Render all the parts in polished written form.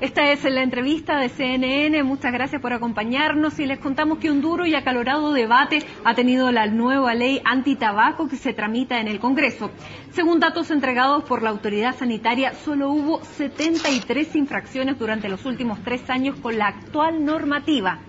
Esta es la entrevista de CNN, muchas gracias por acompañarnos y les contamos que un duro y acalorado debate ha tenido la nueva ley antitabaco que se tramita en el Congreso. Según datos entregados por la autoridad sanitaria, solo hubo 73 infracciones durante los últimos 3 años con la actual normativa.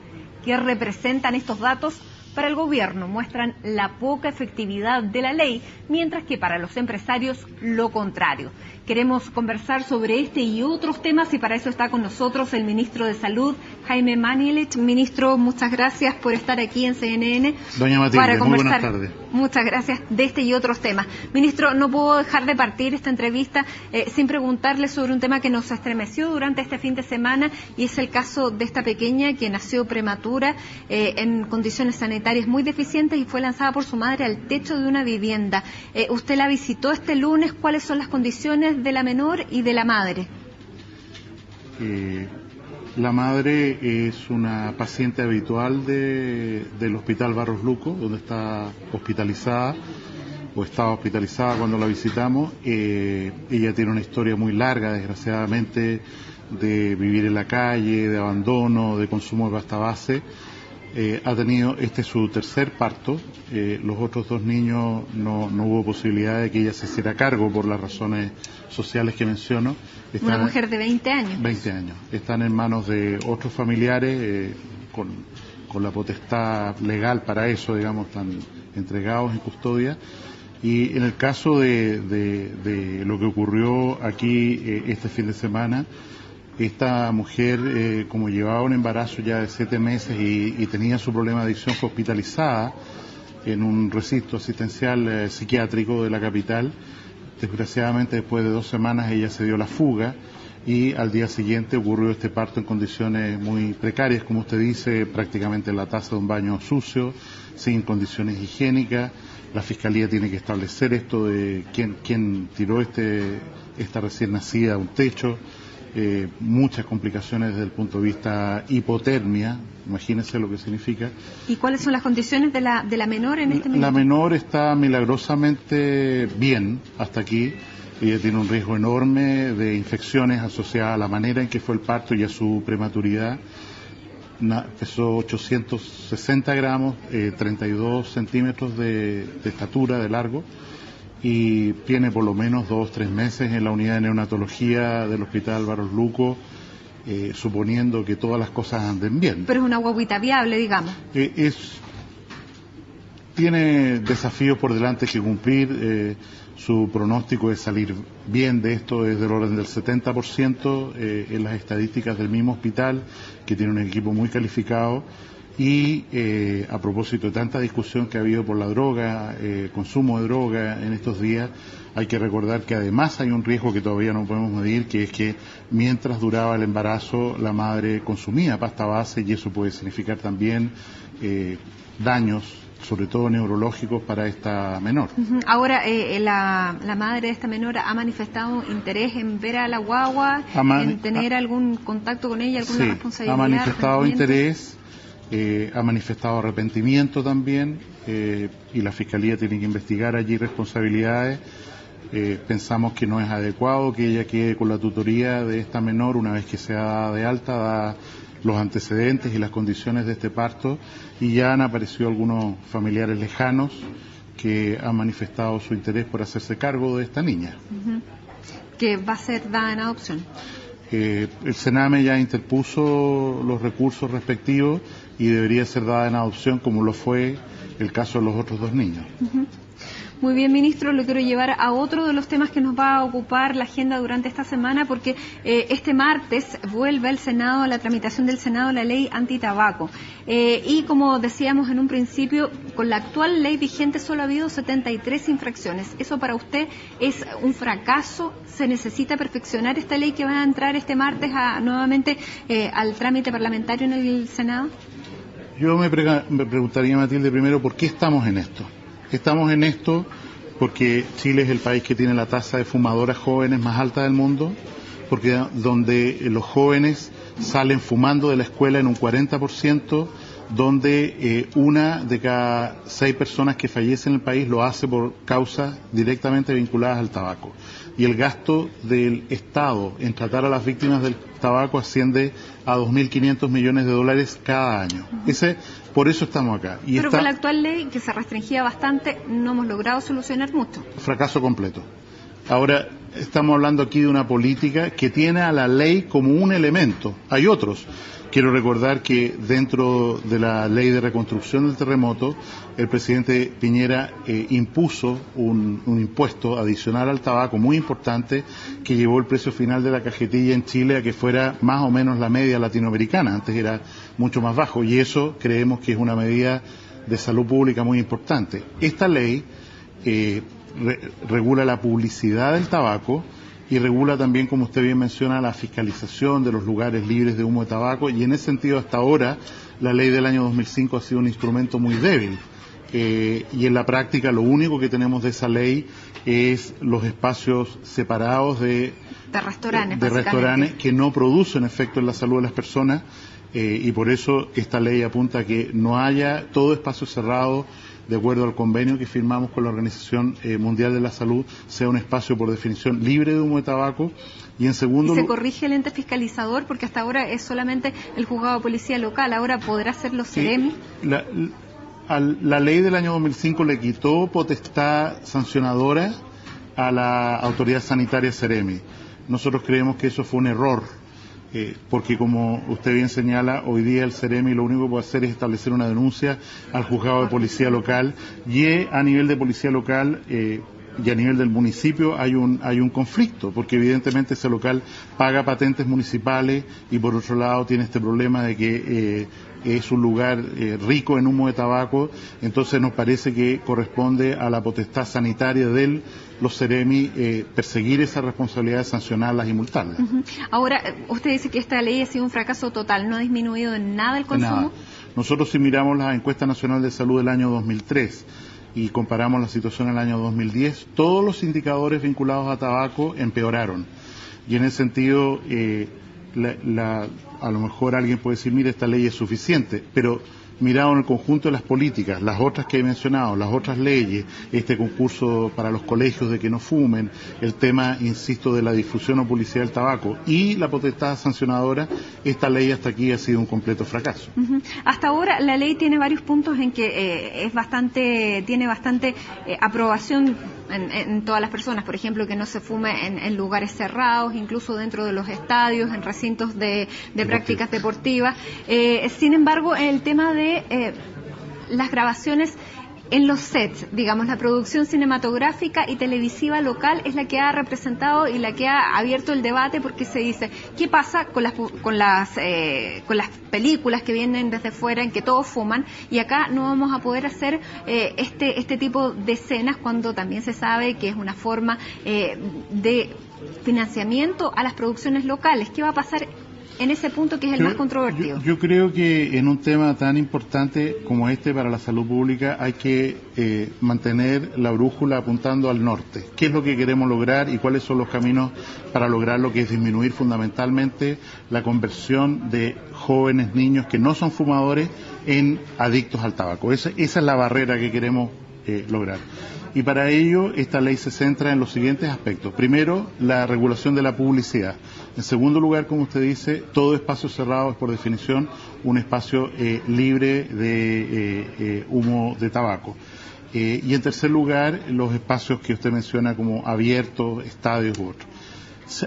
¿Qué representan estos datos? Para el gobierno muestran la poca efectividad de la ley, mientras que para los empresarios lo contrario. Queremos conversar sobre este y otros temas y para eso está con nosotros el ministro de Salud, Jaime Mañalich. Ministro, muchas gracias por estar aquí en CNN. Doña Matilde, para conversar. Muy buenas tardes. Muchas gracias de este y otros temas. Ministro, no puedo dejar de partir esta entrevista sin preguntarle sobre un tema que nos estremeció durante este fin de semana y es el caso de esta pequeña que nació prematura en condiciones sanitarias muy deficientes y fue lanzada por su madre al techo de una vivienda. Usted la visitó este lunes. ¿Cuáles son las condiciones de la menor y de la madre? La madre es una paciente habitual del Hospital Barros Luco, donde está hospitalizada, o estaba hospitalizada cuando la visitamos. Ella tiene una historia muy larga, desgraciadamente, de vivir en la calle, de abandono, de consumo de pasta base. Este es su tercer parto. Los otros 2 niños no hubo posibilidad de que ella se hiciera cargo por las razones sociales que menciono. Una mujer de 20 años. 20 años. Están en manos de otros familiares con la potestad legal para eso, digamos, están entregados en custodia. Y en el caso de lo que ocurrió aquí este fin de semana, esta mujer, como llevaba un embarazo ya de 7 meses y tenía su problema de adicción, fue hospitalizada en un recinto asistencial psiquiátrico de la capital. Desgraciadamente, después de 2 semanas, ella se dio la fuga y al día siguiente ocurrió este parto en condiciones muy precarias, como usted dice, prácticamente en la taza de un baño sucio, sin condiciones higiénicas. La Fiscalía tiene que establecer esto de quién tiró esta recién nacida a un techo. Muchas complicaciones desde el punto de vista hipotermia, imagínense lo que significa. ¿Y cuáles son las condiciones de la menor en este momento? La menor está milagrosamente bien hasta aquí. Ella tiene un riesgo enorme de infecciones asociadas a la manera en que fue el parto y a su prematuridad. Pesó 860 gramos, 32 centímetros de estatura, de largo, y tiene por lo menos 2 o 3 meses en la unidad de neonatología del Hospital Barros Luco, suponiendo que todas las cosas anden bien. Pero es una guaguita viable, digamos. Tiene desafíos por delante que cumplir. Su pronóstico de salir bien de esto es del orden del 70% en las estadísticas del mismo hospital, que tiene un equipo muy calificado. Y a propósito de tanta discusión que ha habido por la droga, consumo de droga en estos días, hay que recordar que además hay un riesgo que todavía no podemos medir, que es que mientras duraba el embarazo la madre consumía pasta base y eso puede significar también daños, sobre todo neurológicos, para esta menor. Ahora, la madre de esta menor ha manifestado interés en ver a la guagua, en tener algún contacto con ella, alguna responsabilidad. Ha manifestado interés. Ha manifestado arrepentimiento también y la Fiscalía tiene que investigar allí responsabilidades. Pensamos que no es adecuado que ella quede con la tutoría de esta menor una vez que sea dada de alta, da los antecedentes y las condiciones de este parto, y ya han aparecido algunos familiares lejanos que han manifestado su interés por hacerse cargo de esta niña. ¿Que va a ser dada en adopción? El Sename ya interpuso los recursos respectivos y debería ser dada en adopción, como lo fue el caso de los otros 2 niños. Muy bien, ministro, lo quiero llevar a otro de los temas que nos va a ocupar la agenda durante esta semana, porque este martes vuelve al Senado, a la tramitación del Senado, la ley antitabaco. Y como decíamos en un principio, con la actual ley vigente solo ha habido 73 infracciones. ¿Eso para usted es un fracaso? ¿Se necesita perfeccionar esta ley que va a entrar este martes nuevamente al trámite parlamentario en el Senado? Yo me preguntaría, Matilde, primero, ¿por qué estamos en esto? Estamos en esto porque Chile es el país que tiene la tasa de fumadoras jóvenes más alta del mundo, porque donde los jóvenes salen fumando de la escuela en un 40%, donde 1 de cada 6 personas que fallecen en el país lo hace por causas directamente vinculadas al tabaco. y el gasto del Estado en tratar a las víctimas del tabaco asciende a 2.500 millones de dólares cada año. Por eso estamos acá. Pero con la actual ley, que se restringía bastante, no hemos logrado solucionar mucho. Fracaso completo. Ahora, estamos hablando aquí de una política que tiene a la ley como un elemento. Hay otros. Quiero recordar que dentro de la ley de reconstrucción del terremoto, el presidente Piñera impuso un impuesto adicional al tabaco muy importante que llevó el precio final de la cajetilla en Chile a que fuera más o menos la media latinoamericana. Antes era mucho más bajo y eso creemos que es una medida de salud pública muy importante. Esta ley regula la publicidad del tabaco y regula también, como usted bien menciona, la fiscalización de los lugares libres de humo de tabaco, y en ese sentido hasta ahora la ley del año 2005 ha sido un instrumento muy débil, y en la práctica lo único que tenemos de esa ley es los espacios separados de restaurantes que no producen efecto en la salud de las personas, y por eso esta ley apunta a que no haya todo espacio cerrado de acuerdo al convenio que firmamos con la Organización Mundial de la Salud, sea un espacio por definición libre de humo de tabaco. Y en segundo lugar, ¿se corrige el ente fiscalizador? Porque hasta ahora es solamente el juzgado de policía local, ahora podrá ser los CEREMI. La ley del año 2005 le quitó potestad sancionadora a la autoridad sanitaria CEREMI. Nosotros creemos que eso fue un error. Porque como usted bien señala, hoy día el CEREMI lo único que puede hacer es establecer una denuncia al juzgado de policía local, y a nivel de policía local y a nivel del municipio hay un conflicto, porque evidentemente ese local paga patentes municipales y por otro lado tiene este problema de que es un lugar rico en humo de tabaco. Entonces nos parece que corresponde a la potestad sanitaria de los CEREMI perseguir esa responsabilidad de sancionarlas y multarlas. Ahora, usted dice que esta ley ha sido un fracaso total, ¿no ha disminuido en nada el consumo? Nada. Nosotros, si miramos la encuesta nacional de salud del año 2003 y comparamos la situación en el año 2010, todos los indicadores vinculados a tabaco empeoraron. Y en ese sentido, a lo mejor alguien puede decir, mire, esta ley es suficiente, pero mirado en el conjunto de las políticas, las otras que he mencionado, las otras leyes, este concurso para los colegios de que no fumen, el tema, insisto, de la difusión o publicidad del tabaco y la potestad sancionadora, esta ley hasta aquí ha sido un completo fracaso. Hasta ahora la ley tiene varios puntos en que tiene bastante aprobación en todas las personas, por ejemplo, que no se fume en lugares cerrados, incluso dentro de los estadios, en recintos de prácticas deportivas. Sin embargo, el tema de las grabaciones en los sets, digamos, la producción cinematográfica y televisiva local es la que ha representado y la que ha abierto el debate, porque se dice, ¿qué pasa con las películas que vienen desde fuera en que todos fuman y acá no vamos a poder hacer este tipo de escenas cuando también se sabe que es una forma de financiamiento a las producciones locales? ¿Qué va a pasar en ese punto que es el más controvertido? Yo creo que en un tema tan importante como este para la salud pública hay que mantener la brújula apuntando al norte. ¿Qué es lo que queremos lograr y cuáles son los caminos para lograrlo? Que es disminuir fundamentalmente la conversión de jóvenes, niños que no son fumadores en adictos al tabaco. Esa es la barrera que queremos lograr. Y para ello esta ley se centra en los siguientes aspectos. Primero, la regulación de la publicidad. En segundo lugar, como usted dice, todo espacio cerrado es por definición un espacio libre de humo de tabaco. Y en tercer lugar, los espacios que usted menciona como abiertos, estadios u otros.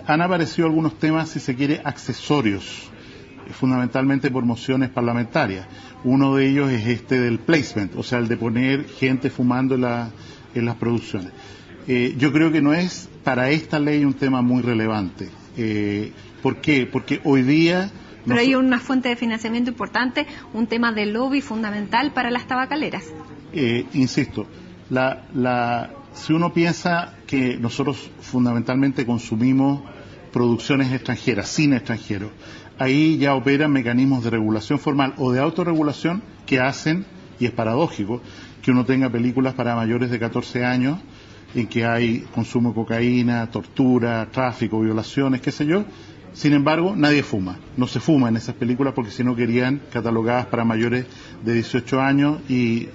Han aparecido algunos temas, si se quiere, accesorios, fundamentalmente por mociones parlamentarias. Uno de ellos es este del placement, o sea, el de poner gente fumando en las producciones. Yo creo que no es para esta ley un tema muy relevante. ¿Por qué? Porque hoy día... Pero hay una fuente de financiamiento importante, un tema de lobby fundamental para las tabacaleras. Insisto, si uno piensa que nosotros fundamentalmente consumimos producciones extranjeras, cine extranjero, ahí ya operan mecanismos de regulación formal o de autorregulación que hacen, y es paradójico, que uno tenga películas para mayores de 14 años en que hay consumo de cocaína, tortura, tráfico, violaciones, qué sé yo. Sin embargo, nadie fuma. No se fuma en esas películas porque si no querían catalogadas para mayores de 18 años y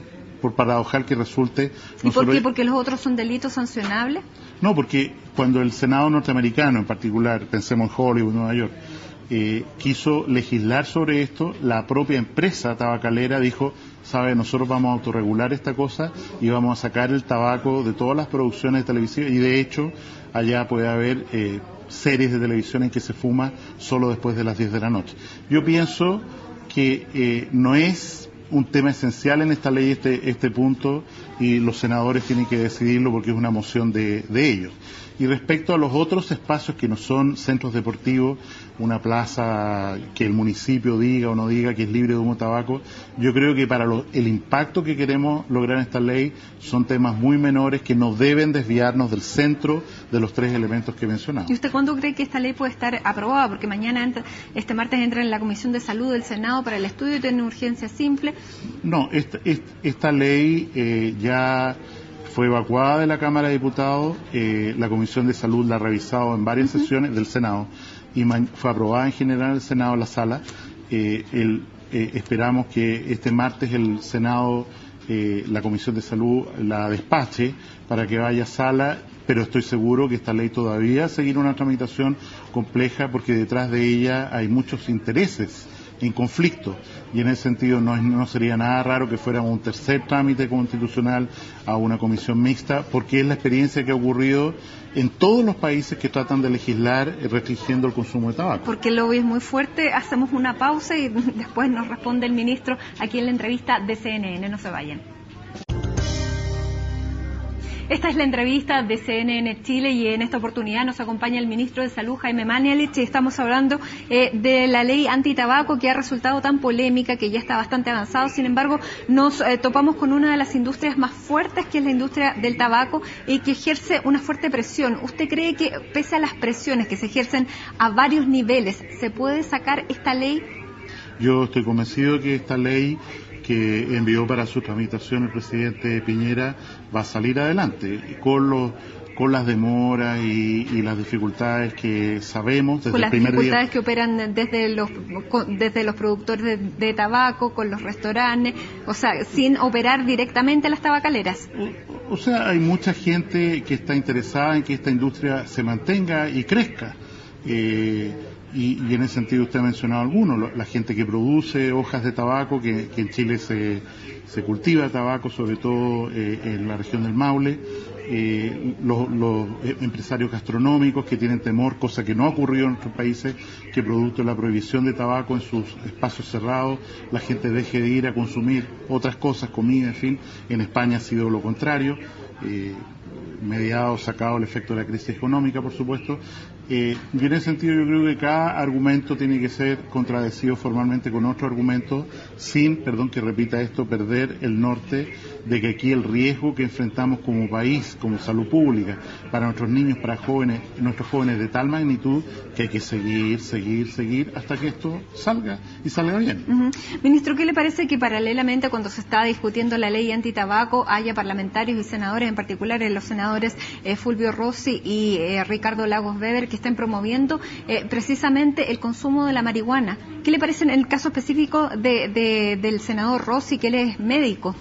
por paradojal que resulte. ¿Y por qué? ¿Porque los otros son delitos sancionables? No, porque cuando el Senado norteamericano, en particular, pensemos en Hollywood, Nueva York, quiso legislar sobre esto, la propia empresa tabacalera dijo, sabe, nosotros vamos a autorregular esta cosa y vamos a sacar el tabaco de todas las producciones televisivas, y de hecho allá puede haber series de televisión en que se fuma solo después de las 10 de la noche. Yo pienso que no es un tema esencial en esta ley este punto, y los senadores tienen que decidirlo porque es una moción de ellos. Y respecto a los otros espacios que no son centros deportivos, una plaza que el municipio diga o no diga que es libre de humo de tabaco, yo creo que para el impacto que queremos lograr en esta ley son temas muy menores que no deben desviarnos del centro de los tres elementos que mencionamos. ¿Y usted cuándo cree que esta ley puede estar aprobada? Porque mañana, este martes, entra en la Comisión de Salud del Senado para el estudio y tiene urgencia simple. No, esta ley ya fue evacuada de la Cámara de Diputados, la Comisión de Salud la ha revisado en varias sesiones del Senado y fue aprobada en general en el Senado, en la sala. Esperamos que este martes el Senado, la Comisión de Salud la despache para que vaya a sala, pero estoy seguro que esta ley todavía seguirá una tramitación compleja porque detrás de ella hay muchos intereses en conflicto, y en ese sentido no sería nada raro que fuera un tercer trámite constitucional a una comisión mixta, porque es la experiencia que ha ocurrido en todos los países que tratan de legislar restringiendo el consumo de tabaco. Porque el lobby es muy fuerte. Hacemos una pausa y después nos responde el ministro aquí en la entrevista de CNN. No se vayan. Esta es la entrevista de CNN Chile y en esta oportunidad nos acompaña el ministro de Salud, Jaime Mañalich, y estamos hablando de la ley antitabaco que ha resultado tan polémica, que ya está bastante avanzado. Sin embargo, nos topamos con una de las industrias más fuertes, que es la industria del tabaco, y que ejerce una fuerte presión. ¿Usted cree que, pese a las presiones que se ejercen a varios niveles, se puede sacar esta ley? Yo estoy convencido que esta ley que envió para su tramitación el presidente Piñera va a salir adelante con las demoras y las dificultades que sabemos desde el primer día. Con las dificultades que operan desde los productores de tabaco, con los restaurantes, o sea, sin operar directamente las tabacaleras. O sea, hay mucha gente que está interesada en que esta industria se mantenga y crezca. Y en ese sentido usted ha mencionado algunos, la gente que produce hojas de tabaco, que en Chile se cultiva tabaco, sobre todo en la región del Maule, los empresarios gastronómicos que tienen temor, cosa que no ha ocurrido en otros países, que producto de la prohibición de tabaco en sus espacios cerrados, la gente deje de ir a consumir otras cosas, comida, en fin. En España ha sido lo contrario, sacado el efecto de la crisis económica, por supuesto. Y en ese sentido yo creo que cada argumento tiene que ser contradecido formalmente con otro argumento, sin, perdón que repita esto, perder el norte de que aquí el riesgo que enfrentamos como país, como salud pública, para nuestros niños, para nuestros jóvenes de tal magnitud, que hay que seguir hasta que esto salga y salga bien. Ministro, ¿qué le parece que paralelamente, cuando se está discutiendo la ley antitabaco, haya parlamentarios y senadores, en particular los senadores Fulvio Rossi y Ricardo Lagos Weber, que estén promoviendo precisamente el consumo de la marihuana? ¿Qué le parece en el caso específico del senador Rossi, que él es médico?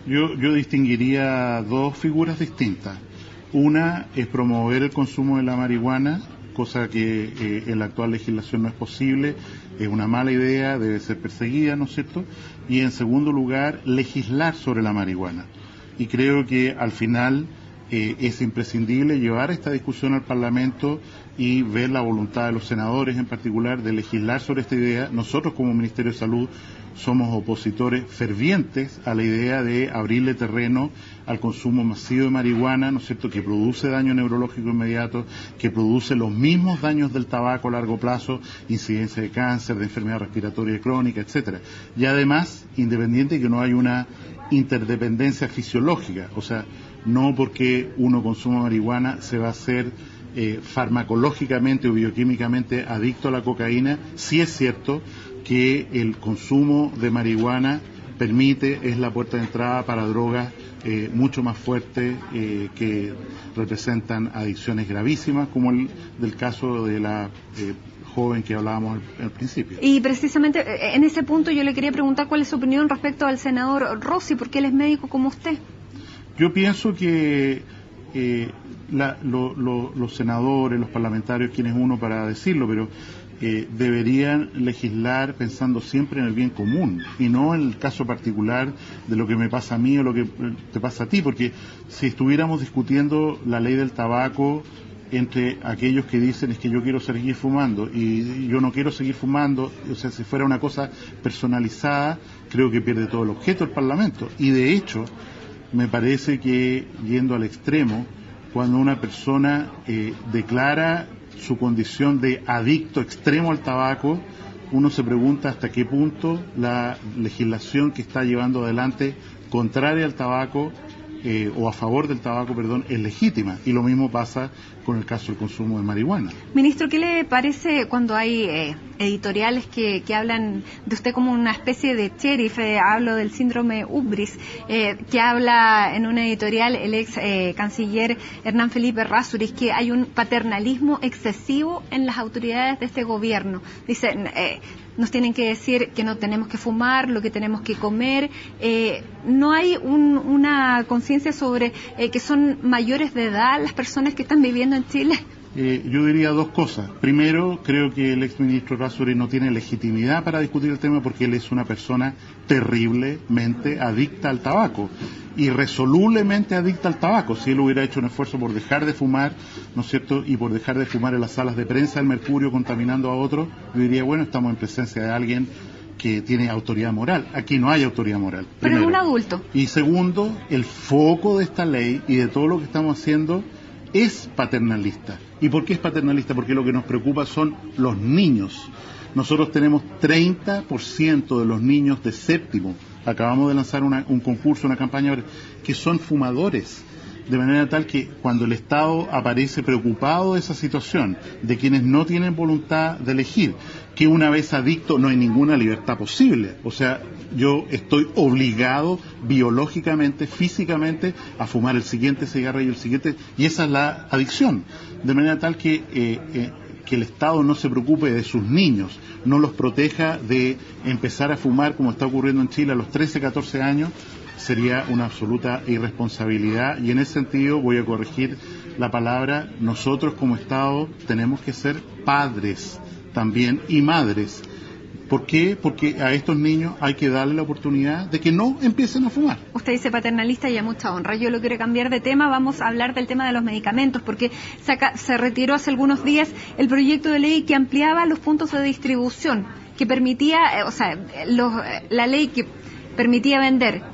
Yo distinguiría dos figuras distintas. Una es promover el consumo de la marihuana, cosa que en la actual legislación no es posible, es una mala idea, debe ser perseguida, ¿no es cierto? Y en segundo lugar, legislar sobre la marihuana. Y creo que al final es imprescindible llevar esta discusión al Parlamento y ver la voluntad de los senadores en particular de legislar sobre esta idea. Nosotros como Ministerio de Salud somos opositores fervientes a la idea de abrirle terreno al consumo masivo de marihuana, ¿no es cierto?, que produce daño neurológico inmediato, que produce los mismos daños del tabaco a largo plazo, incidencia de cáncer, de enfermedad respiratoria crónica, etcétera. Y además, independiente de que no hay una interdependencia fisiológica, o sea, no porque uno consuma marihuana se va a hacer farmacológicamente o bioquímicamente adicto a la cocaína. Sí es cierto que el consumo de marihuana es la puerta de entrada para drogas mucho más fuertes que representan adicciones gravísimas, como el del caso de la joven que hablábamos al principio. Y precisamente en ese punto yo le quería preguntar cuál es su opinión respecto al senador Rossi, porque él es médico como usted. Yo pienso que los senadores, los parlamentarios, quién es uno para decirlo, pero deberían legislar pensando siempre en el bien común y no en el caso particular de lo que me pasa a mí o lo que te pasa a ti, porque si estuviéramos discutiendo la ley del tabaco entre aquellos que dicen es que yo quiero seguir fumando y yo no quiero seguir fumando, o sea, si fuera una cosa personalizada, creo que pierde todo el objeto del Parlamento. Y de hecho, me parece que yendo al extremo, cuando una persona declara su condición de adicto extremo al tabaco, uno se pregunta hasta qué punto la legislación que está llevando adelante contraria al tabaco o a favor del tabaco, perdón, es legítima. Y lo mismo pasa con el caso del consumo de marihuana. Ministro, ¿qué le parece cuando hay editoriales que hablan de usted como una especie de sheriff? Hablo del síndrome Ubris, que habla en una editorial el ex canciller Hernán Felipe Errázuriz, que hay un paternalismo excesivo en las autoridades de este gobierno. Dicen, nos tienen que decir que no tenemos que fumar, lo que tenemos que comer. No hay una conciencia sobre que son mayores de edad las personas que están viviendo en Chile. Yo diría dos cosas. Primero, creo que el exministro Errázuriz no tiene legitimidad para discutir el tema porque él es una persona terriblemente adicta al tabaco, irresolublemente adicta al tabaco. Si él hubiera hecho un esfuerzo por dejar de fumar, ¿no es cierto?, y por dejar de fumar en las salas de prensa el mercurio contaminando a otros, yo diría, bueno, estamos en presencia de alguien que tiene autoridad moral. Aquí no hay autoridad moral. Pero es un adulto. Y segundo, el foco de esta ley y de todo lo que estamos haciendo es paternalista. ¿Y por qué es paternalista? Porque lo que nos preocupa son los niños. Nosotros tenemos 30% de los niños de séptimo, acabamos de lanzar un concurso, una campaña, que son fumadores. De manera tal que cuando el Estado aparece preocupado de esa situación, de quienes no tienen voluntad de elegir, que una vez adicto no hay ninguna libertad posible. O sea, yo estoy obligado biológicamente, físicamente, a fumar el siguiente cigarro y el siguiente, y esa es la adicción. De manera tal que el Estado no se preocupe de sus niños, no los proteja de empezar a fumar como está ocurriendo en Chile a los 13, 14 años, sería una absoluta irresponsabilidad. Y en ese sentido voy a corregir la palabra, nosotros como Estado tenemos que ser padres también y madres. ¿Por qué? Porque a estos niños hay que darle la oportunidad de que no empiecen a fumar. Usted dice paternalista y a mucha honra. Yo lo quiero cambiar de tema. Vamos a hablar del tema de los medicamentos, porque se retiró hace algunos días el proyecto de ley que ampliaba los puntos de distribución, que permitía, la ley que permitía vender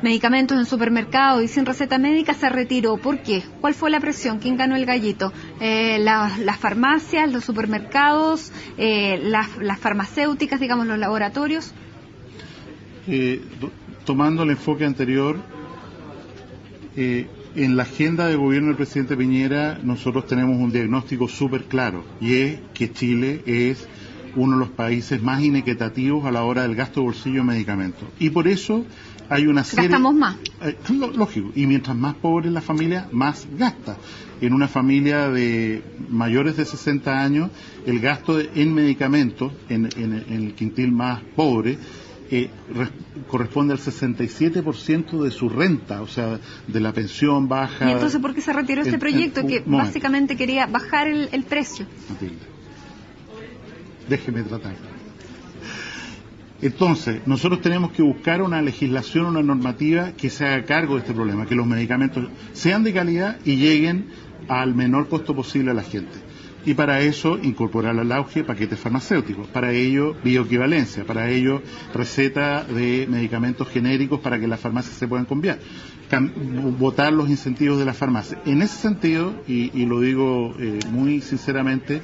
medicamentos en supermercados y sin receta médica se retiró. ¿Por qué? ¿Cuál fue la presión? ¿Quién ganó el gallito? Las farmacias, los supermercados, las farmacéuticas, digamos, los laboratorios. Tomando el enfoque anterior, en la agenda de gobierno del presidente Piñera nosotros tenemos un diagnóstico súper claro, y es que Chile es uno de los países más inequitativos a la hora del gasto de bolsillo en medicamentos. Y por eso hay una serie... Gastamos más. Lógico. Y mientras más pobre es la familia, más gasta. En una familia de mayores de 60 años, el gasto en medicamentos, en el quintil más pobre, corresponde al 67% de su renta, o sea, de la pensión baja. ¿Y entonces por qué se retiró este proyecto que básicamente quería bajar el precio? Matilde, déjeme tratar. Entonces, nosotros tenemos que buscar una legislación, una normativa que se haga cargo de este problema, que los medicamentos sean de calidad y lleguen al menor costo posible a la gente. Y para eso, incorporar al auge paquetes farmacéuticos, para ello bioequivalencia, para ello receta de medicamentos genéricos para que las farmacias se puedan cambiar, votar los incentivos de las farmacias. En ese sentido, y lo digo muy sinceramente,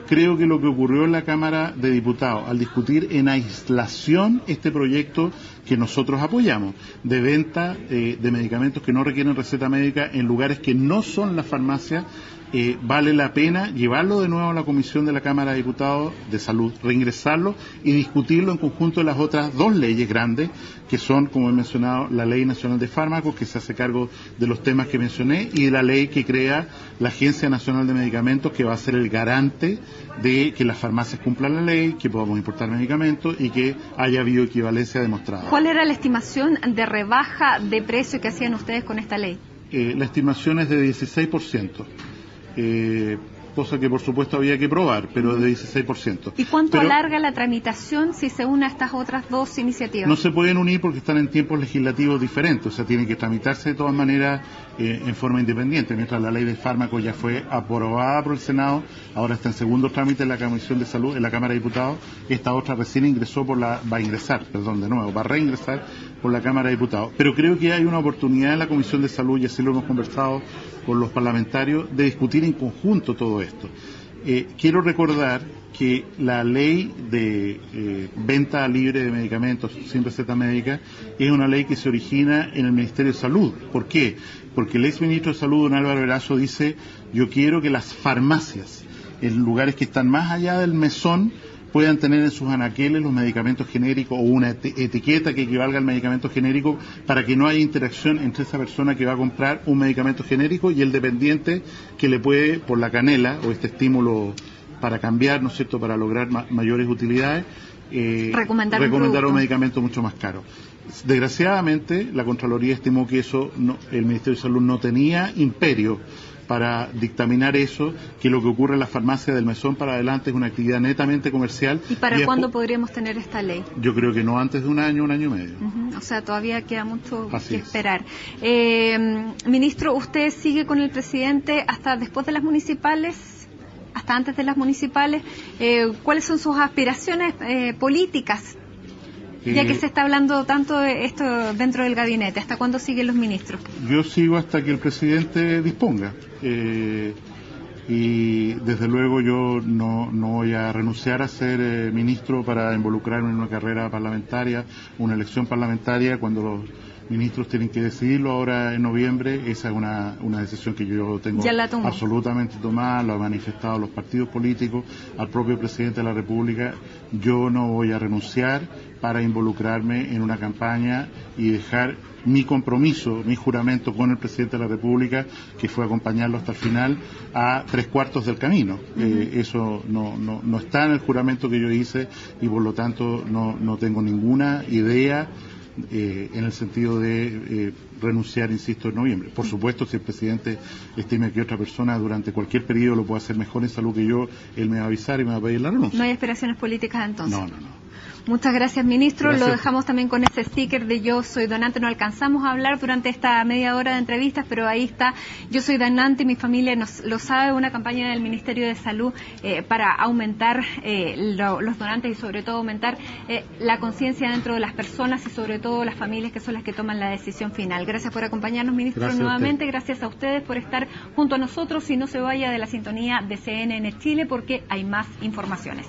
creo que lo que ocurrió en la Cámara de Diputados al discutir en aislación este proyecto que nosotros apoyamos, de venta de medicamentos que no requieren receta médica en lugares que no son las farmacias, vale la pena llevarlo de nuevo a la Comisión de la Cámara de Diputados de Salud, reingresarlo y discutirlo en conjunto de las otras dos leyes grandes, que son, como he mencionado, la Ley Nacional de Fármacos, que se hace cargo de los temas que mencioné, y la ley que crea la Agencia Nacional de Medicamentos, que va a ser el garante de que las farmacias cumplan la ley, que podamos importar medicamentos y que haya bioequivalencia demostrada. ¿Cuál era la estimación de rebaja de precio que hacían ustedes con esta ley? La estimación es de 16%. Cosa que por supuesto había que probar, pero de 16%. ¿Y cuánto alarga la tramitación si se une a estas otras dos iniciativas? No se pueden unir porque están en tiempos legislativos diferentes, o sea, tienen que tramitarse de todas maneras en forma independiente. Mientras la ley de fármacos ya fue aprobada por el Senado, ahora está en segundo trámite en la Comisión de Salud, en la Cámara de Diputados. Esta otra recién va a reingresar por la Cámara de Diputados. Pero creo que hay una oportunidad en la Comisión de Salud, y así lo hemos conversado con los parlamentarios, de discutir en conjunto todo esto. Quiero recordar que la ley de venta libre de medicamentos sin receta médica es una ley que se origina en el Ministerio de Salud. ¿Por qué? Porque el exministro de Salud, don Álvaro Erazo, dice: yo quiero que las farmacias, en lugares que están más allá del mesón, puedan tener en sus anaqueles los medicamentos genéricos o una etiqueta que equivalga al medicamento genérico, para que no haya interacción entre esa persona que va a comprar un medicamento genérico y el dependiente que le puede, por la canela o este estímulo para cambiar, ¿no es cierto?, para lograr mayores utilidades, recomendar un medicamento mucho más caro. Desgraciadamente, la Contraloría estimó que el Ministerio de Salud no tenía imperio para dictaminar eso, que lo que ocurre en las farmacias del mesón para adelante es una actividad netamente comercial. ¿Y para cuándo podríamos tener esta ley? Yo creo que no antes de un año y medio. O sea, todavía queda mucho que esperar. Ministro, ¿usted sigue con el presidente hasta después de las municipales? ¿Hasta antes de las municipales? ¿Cuáles son sus aspiraciones políticas? Ya que se está hablando tanto de esto dentro del gabinete, ¿hasta cuándo siguen los ministros? Yo sigo hasta que el presidente disponga. Y desde luego yo no voy a renunciar a ser ministro para involucrarme en una carrera parlamentaria, una elección parlamentaria, cuando los ministros tienen que decidirlo ahora en noviembre. Esa es una decisión que yo tengo absolutamente tomada, lo han manifestado los partidos políticos, al propio presidente de la República. Yo no voy a renunciar para involucrarme en una campaña y dejar mi compromiso, mi juramento con el presidente de la República, que fue acompañarlo hasta el final, a 3/4 del camino. Eso no está en el juramento que yo hice, y por lo tanto no tengo ninguna idea en el sentido de renunciar, insisto, en noviembre. Por supuesto, si el presidente estima que otra persona durante cualquier periodo lo puede hacer mejor en salud que yo, él me va a avisar y me va a pedir la renuncia. ¿No hay aspiraciones políticas entonces? No. Muchas gracias, ministro. Gracias. Lo dejamos también con ese sticker de Yo soy donante. No alcanzamos a hablar durante esta media hora de entrevistas, pero ahí está: yo soy donante, mi familia lo sabe, una campaña del Ministerio de Salud para aumentar los donantes y sobre todo aumentar la conciencia dentro de las personas y sobre todo las familias, que son las que toman la decisión final. Gracias por acompañarnos, ministro, nuevamente. Gracias a ustedes por estar junto a nosotros, y no se vaya de la sintonía de CNN Chile, porque hay más informaciones.